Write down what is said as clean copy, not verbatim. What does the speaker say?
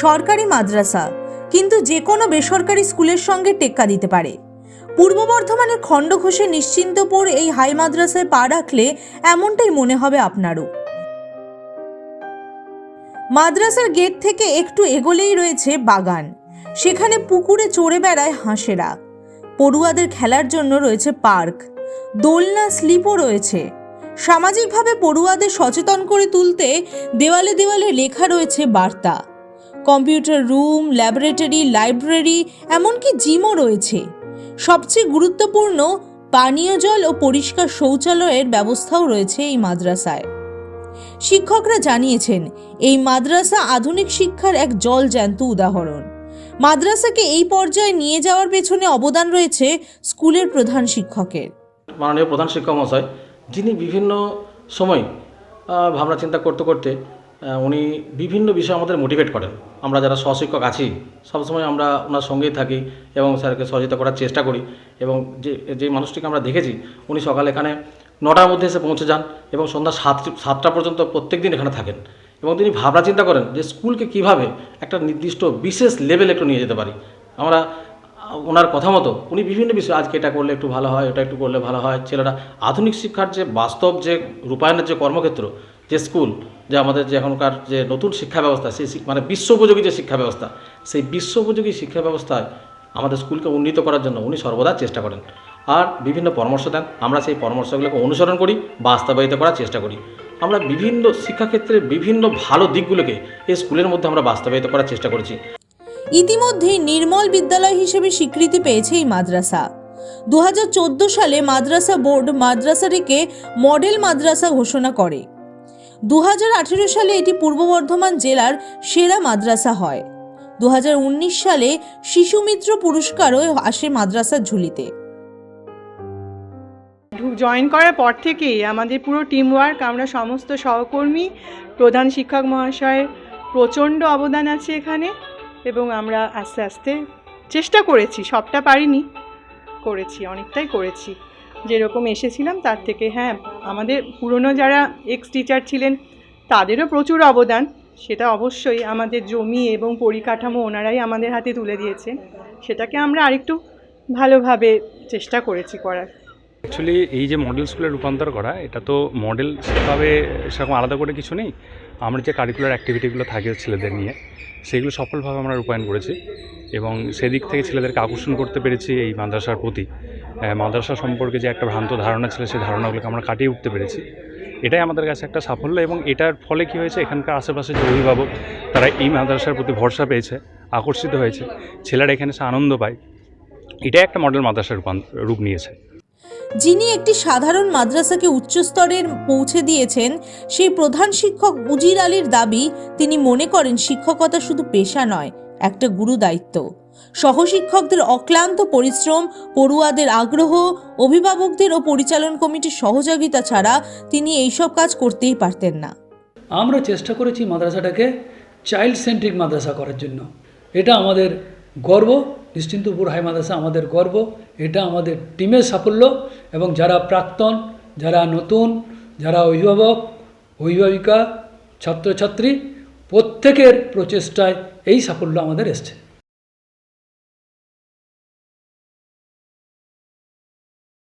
সরকারি মাদ্রাসা কিন্তু যে কোনো বেসরকারি স্কুলের সঙ্গে টেক্কা দিতে পারে। পূর্ব বর্ধমানের খণ্ডঘোষে নিশ্চিন্তপুর এই হাই মাদ্রাসায় পা রাখলে এমনটাই মনে হবে আপনারও। মাদ্রাসার গেট থেকে একটু এগোলেই রয়েছে বাগান, সেখানে পুকুরে চড়ে বেড়ায় হাঁসেরা। পড়ুয়াদের খেলার জন্য রয়েছে পার্ক, দোলনা, স্লিপও রয়েছে। সামাজিকভাবে পড়ুয়াদের সচেতন করে তুলতে দেওয়ালে দেওয়ালে লেখা রয়েছে বার্তা। কম্পিউটার রুম, ল্যাবরেটরি, লাইব্রেরি, এমনকি জিমও রয়েছে। সবচেয়ে গুরুত্বপূর্ণ, পানীয় জল ও পরিষ্কার শৌচালয়ের ব্যবস্থাও রয়েছে এই মাদ্রাসায়। শিক্ষকরা জানিয়েছেন এই মাদ্রাসা আধুনিক শিক্ষার এক জলজ্যান্ত উদাহরণ। মাদ্রাসাকে এই পর্যায়ে নিয়ে যাওয়ার পেছনে অবদান রয়েছে স্কুলের প্রধান শিক্ষকের। মাননীয় প্রধান শিক্ষক মহাশয়, যিনি বিভিন্ন সময় ভাবনা চিন্তা করতে করতে উনি বিভিন্ন বিষয়ে আমাদের মোটিভেট করেন। আমরা যারা সহশিক্ষক আছি সবসময় আমরা ওনার সঙ্গেই থাকি এবং স্যারকে সহযোগিতা করার চেষ্টা করি। এবং যে মানুষটিকে আমরা দেখেছি, উনি সকালে এখানে 9টার মধ্যে এসে পৌঁছে যান এবং সন্ধ্যা 7টা পর্যন্ত প্রত্যেক দিন এখানে থাকেন। এবং তিনি ভাবনা চিন্তা করেন যে স্কুলকে কীভাবে একটা নির্দিষ্ট বিশেষ লেভেলে একটু নিয়ে যেতে পারি। আমরা ওনার কথা মতো উনি বিভিন্ন বিষয়, আজকে এটা করলে একটু ভালো হয়, ওটা একটু করলে ভালো হয়, ছেলেরা আধুনিক শিক্ষার যে বাস্তব যে রূপায়ণের যে কর্মক্ষেত্র, যে স্কুল, যে আমাদের যে এখনকার যে নতুন শিক্ষা ব্যবস্থা, সেই মানে বিশ্ব উপযোগী যে শিক্ষা ব্যবস্থা, সেই বিশ্ব উপযোগী শিক্ষা ব্যবস্থায় আমাদের স্কুলকে উন্নীত করার জন্য উনি সর্বদা চেষ্টা করেন আর বিভিন্ন পরামর্শ দেন। আমরা সেই পরামর্শগুলোকে অনুসরণ করি, বাস্তবায়িত করার চেষ্টা করি। আমরা বিভিন্ন শিক্ষাক্ষেত্রে বিভিন্ন ভালো দিকগুলোকে এই স্কুলের মধ্যে আমরা বাস্তবায়িত করার চেষ্টা করেছি। ইতিমধ্যেই নির্মল বিদ্যালয় হিসেবে স্বীকৃতি পেয়েছে এই মাদ্রাসা। 2014 সালে মাদ্রাসা বোর্ড মাদ্রাসাটিকে মডেল মাদ্রাসা ঘোষণা করে। 2018 সালে এটি পূর্ব বর্ধমান জেলার সেরা মাদ্রাসা হয়। 2019 সালে শিশু মিত্র পুরস্কারও আসে মাদ্রাসার ঝুলিতে। জয়েন করার পর থেকেই আমাদের পুরো টিম ওয়ার্ক, আমরা সমস্ত সহকর্মী, প্রধান শিক্ষক মহাশয়ের প্রচণ্ড অবদান আছে এখানে। এবং আমরা আস্তে আস্তে চেষ্টা করেছি, সবটা পারিনি, করেছি, অনেকটাই করেছি। যেরকম এসেছিলাম তার থেকে, হ্যাঁ, আমাদের পুরনো যারা এক্স টিচার ছিলেন তাদেরও প্রচুর অবদান, সেটা অবশ্যই। আমাদের জমি এবং পরিকাঠামো ওনারাই আমাদের হাতে তুলে দিয়েছেন, সেটাকে আমরা আরেকটু ভালোভাবে চেষ্টা করেছি করার। অ্যাকচুয়ালি এই যে মডেল স্কুলে রূপান্তর করা, এটা তো মডেল সেভাবে সেরকম আলাদা করে কিছু নেই। আমরা যে কারিকুলার অ্যাক্টিভিটিগুলো থাকে ছেলেদের নিয়ে, সেগুলো সফলভাবে আমরা রূপায়ণ করেছি এবং সেদিক থেকে ছেলেদেরকে আকর্ষণ করতে পেরেছি এই মাদ্রাসার প্রতি। মাদ্রাসা সম্পর্কে যে একটা ভ্রান্ত ধারণা ছিল, সেই ধারণাগুলোকে আমরা কাটিয়ে উঠতে পেরেছি। এটাই আমাদের কাছে একটা সাফল্য। এবং এটার ফলে কী হয়েছে, এখানকার আশেপাশে যে অভিভাবক, তারা এই মাদ্রাসার প্রতি ভরসা পেয়েছে, আকর্ষিত হয়েছে, ছেলেরা এখানে এসে আনন্দ পায়। এটাই একটা মডেল মাদ্রাসার রূপ নিয়েছে। যিনি একটি সাধারণ মাদ্রাসাকে উচ্চস্তরের পৌঁছে দিয়েছেন, সেই প্রধান শিক্ষক উজির আলীর দাবি, তিনি মনে করেন শিক্ষকতা শুধু পেশা নয়, একটা গুরু দায়িত্ব। সহশিক্ষকদের অক্লান্ত পরিশ্রম, পড়ুয়াদের আগ্রহ, অভিভাবকদের ও পরিচালন কমিটির সহযোগিতা ছাড়া তিনি এইসব কাজ করতেই পারতেন না। আমরা চেষ্টা করেছি মাদ্রাসাটাকে চাইল্ড সেন্ট্রিক মাদ্রাসা করার জন্য। এটা আমাদের গর্ব, নিশ্চিন্তপুর হাই মাদ্রাসা আমাদের গর্ব, এটা আমাদের টিমের সাফল্য। এবং যারা প্রাক্তন, যারা নতুন, যারা অভিভাবক, অভিভাবিকা, ছাত্রছাত্রী, প্রত্যেকের প্রচেষ্টায় এই সাফল্য আমাদের এসছে।